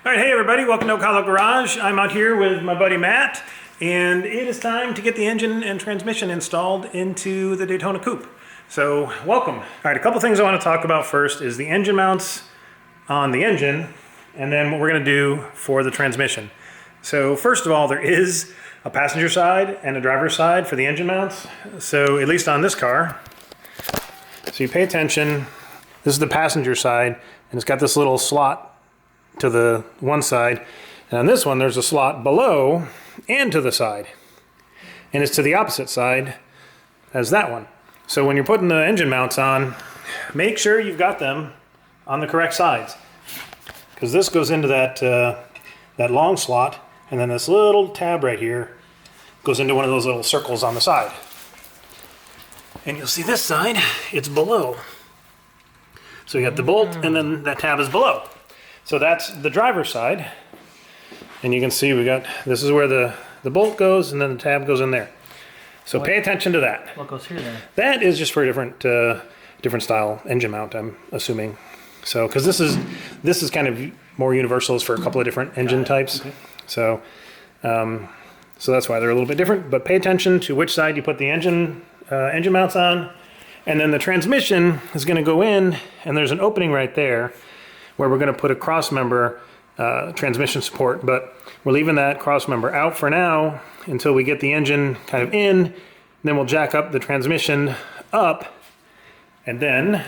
All right, hey everybody, welcome to Ocala Garage. I'm out here with my buddy Matt, and it is time to get the engine and transmission installed into the Daytona Coupe. So, welcome. All right, a couple things I want to talk about first is the engine mounts on the engine, and then what we're going to do for the transmission. So, first of all, there is a passenger side and a driver's side for the engine mounts. So, at least on this car. So, you pay attention. This is the passenger side, and it's got this little slot to the one side, and on this one there's a slot below and to the side, and it's to the opposite side as that one. So when you're putting the engine mounts on, make sure you've got them on the correct sides, because this goes into that that long slot, and then this little tab right here goes into one of those little circles on the side, and you'll see this side, it's below. So you got the bolt, and then that tab is below. So that's the driver's side, and you can see we got, this is where the bolt goes, and then the tab goes in there. So pay attention to that. What goes here then? That is just for a different style engine mount, I'm assuming. So, because this is kind of more universal for a couple of different engine types. Okay. So, so that's why they're a little bit different. But pay attention to which side you put the engine mounts on, and then the transmission is going to go in, and there's an opening right there where we're going to put a cross member transmission support, but we're leaving that cross member out for now until we get the engine kind of in. Then we'll jack up the transmission up, and then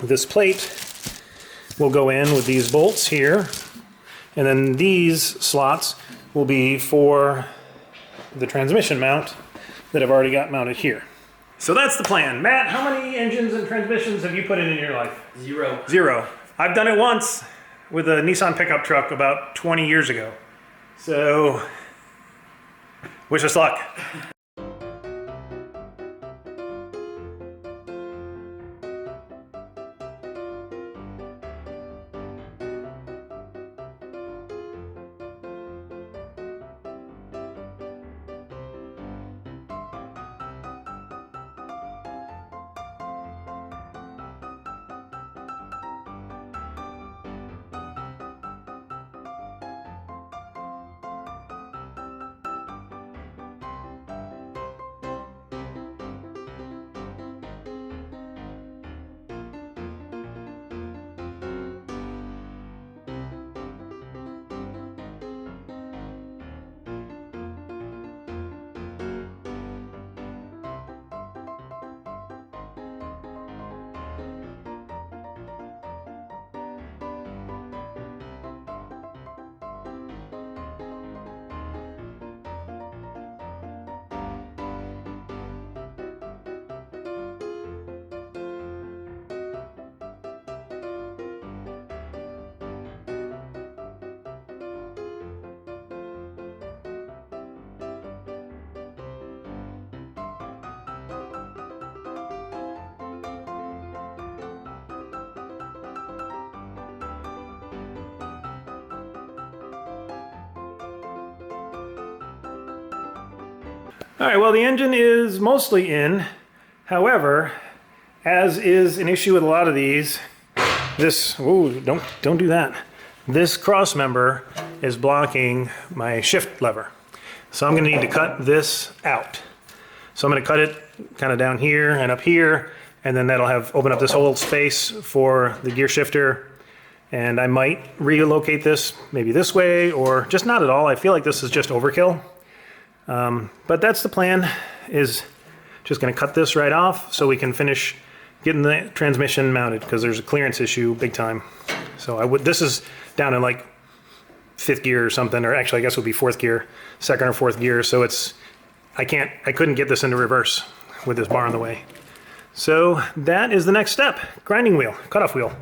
this plate will go in with these bolts here, and then these slots will be for the transmission mount that I've already got mounted here. So that's the plan. Matt, how many engines and transmissions have you put in your life? Zero. I've done it once with a Nissan pickup truck about 20 years ago. So, wish us luck. All right, well, the engine is mostly in. However, as is an issue with a lot of these, this, ooh, don't do that. This cross member is blocking my shift lever. So I'm gonna need to cut this out. So I'm gonna cut it kind of down here and up here, and then that'll open up this whole space for the gear shifter. And I might relocate this maybe this way, or just not at all. I feel like this is just overkill. But that's the plan, is just going to cut this right off so we can finish getting the transmission mounted, because there's a clearance issue big time. So this is down in like 5th gear or something, or actually I guess it would be 4th gear, 2nd or 4th gear. So I couldn't get this into reverse with this bar in the way. So that is the next step. Grinding wheel, cutoff wheel.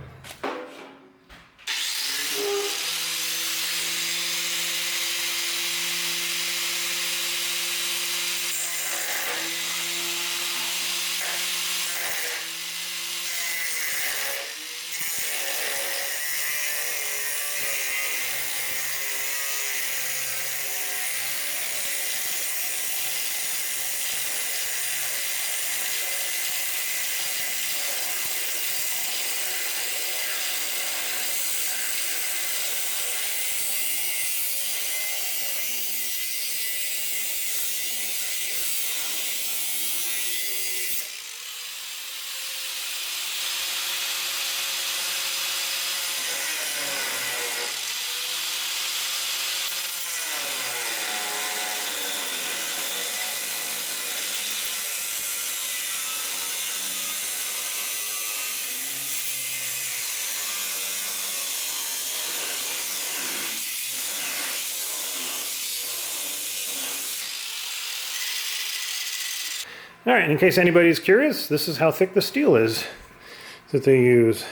All right, in case anybody's curious, this is how thick the steel is that they use.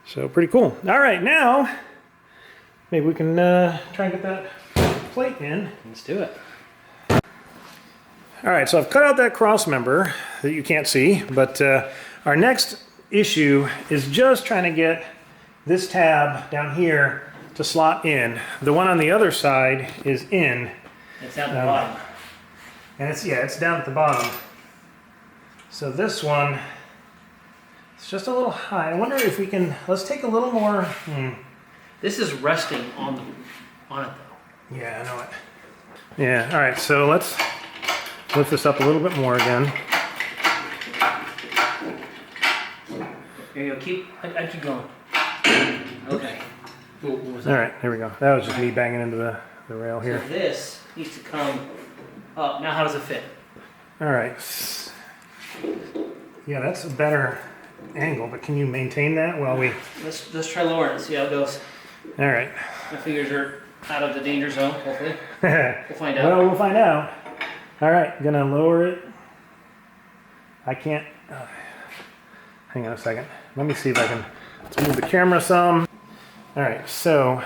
So pretty cool. All right, now maybe we can try and get that plate in. Let's do it. All right, so I've cut out that cross member that you can't see, but our next issue is just trying to get this tab down here to slot in. The one on the other side is in. It's down at the bottom. And it's down at the bottom. So this one, it's just a little high. I wonder if we can, let's take a little more. This is resting on it though. Yeah, I know it. Yeah, all right, so let's lift this up a little bit more again. Here you go, I keep going. Okay. What was that? All right, there we go. That was just me banging into the rail here. So this needs to come up. Now how does it fit? All right. Yeah, that's a better angle, but can you maintain that while we... Let's try lowering it, see how it goes. All right. My fingers are out of the danger zone, hopefully. We'll find out. Well, we'll find out. All right, gonna lower it. I can't... hang on a second. Let me see if I can... Let's move the camera some. All right, so...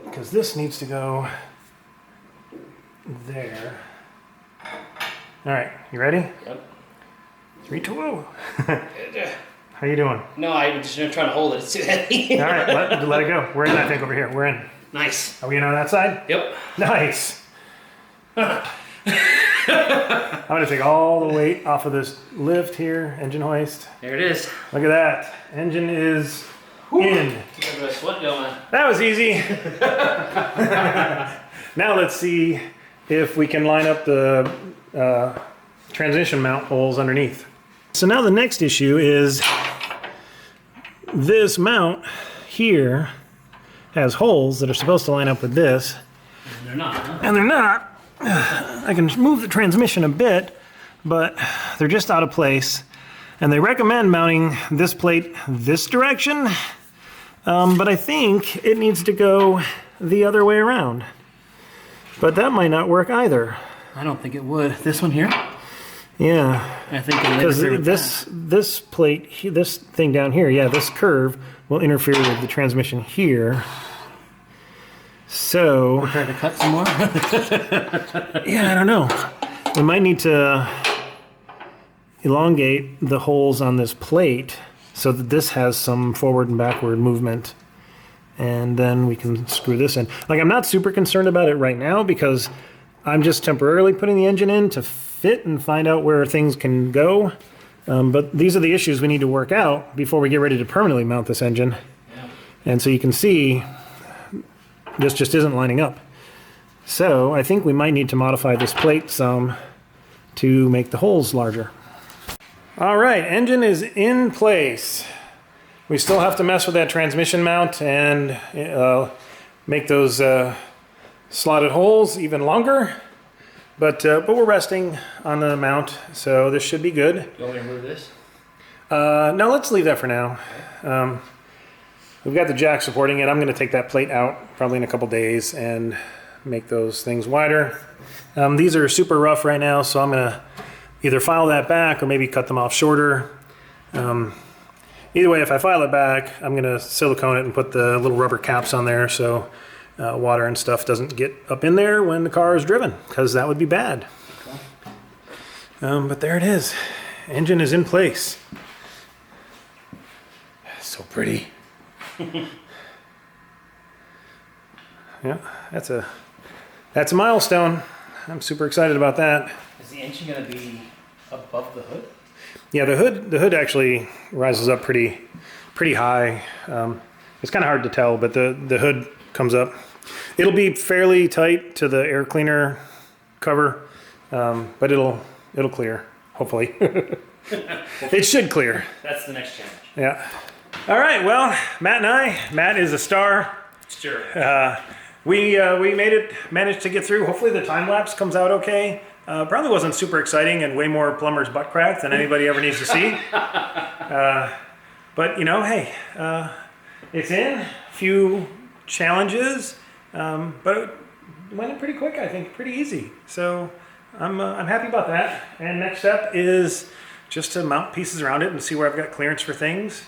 Because this needs to go there. All right, you ready? Yep. 3, 2, 0. How you doing? No, I'm just trying to hold it. It's too heavy. All right, let it go. We're in, I think, over here. We're in. Nice. Are we in on that side? Yep. Nice. I'm gonna take all the weight off of this lift here, engine hoist. There it is. Look at that. Engine is in. Got a bit of sweat going. That was easy. Now let's see if we can line up the transmission mount holes underneath. So now the next issue is this mount here has holes that are supposed to line up with this. And they're not, huh? And they're not. I can move the transmission a bit, but they're just out of place. And they recommend mounting this plate this direction, but I think it needs to go the other way around. But that might not work either. I don't think it would. This one here? Yeah. I think because this plate, this thing down here, yeah, this curve will interfere with the transmission here. So we'll try to cut some more. Yeah, I don't know. We might need to elongate the holes on this plate so that this has some forward and backward movement. And then we can screw this in. Like, I'm not super concerned about it right now because I'm just temporarily putting the engine in to fit and find out where things can go. But these are the issues we need to work out before we get ready to permanently mount this engine. Yeah. And so you can see this just isn't lining up. So I think we might need to modify this plate some to make the holes larger. All right, engine is in place. We still have to mess with that transmission mount and make those slotted holes even longer. But we're resting on the mount, so this should be good. You want me to remove this? No, let's leave that for now. We've got the jack supporting it. I'm going to take that plate out probably in a couple days and make those things wider. These are super rough right now, so I'm going to either file that back or maybe cut them off shorter. Either way, if I file it back, I'm going to silicone it and put the little rubber caps on there so water and stuff doesn't get up in there when the car is driven, because that would be bad. Okay. But there it is. Engine is in place. So pretty. Yeah, that's a milestone. I'm super excited about that. Is the engine going to be above the hood? Yeah, the hood actually rises up pretty high. It's kind of hard to tell, but the hood comes up. It'll be fairly tight to the air cleaner cover, but it'll clear, hopefully. It should clear. That's the next challenge. Yeah. All right, well, Matt is a star. Sure. We managed to get through. Hopefully the time lapse comes out okay. Probably wasn't super exciting and way more plumber's butt crack than anybody ever needs to see. But you know, hey, it's in. A few challenges, but it went in pretty quick, I think, pretty easy. So I'm happy about that. And next step is just to mount pieces around it and see where I've got clearance for things.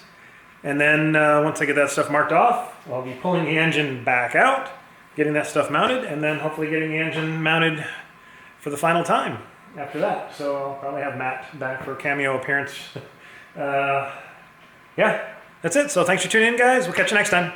And then once I get that stuff marked off, I'll be pulling the engine back out, getting that stuff mounted, and then hopefully getting the engine mounted for the final time after that. So I'll probably have Matt back for a cameo appearance. Yeah, that's it. So thanks for tuning in, guys. We'll catch you next time.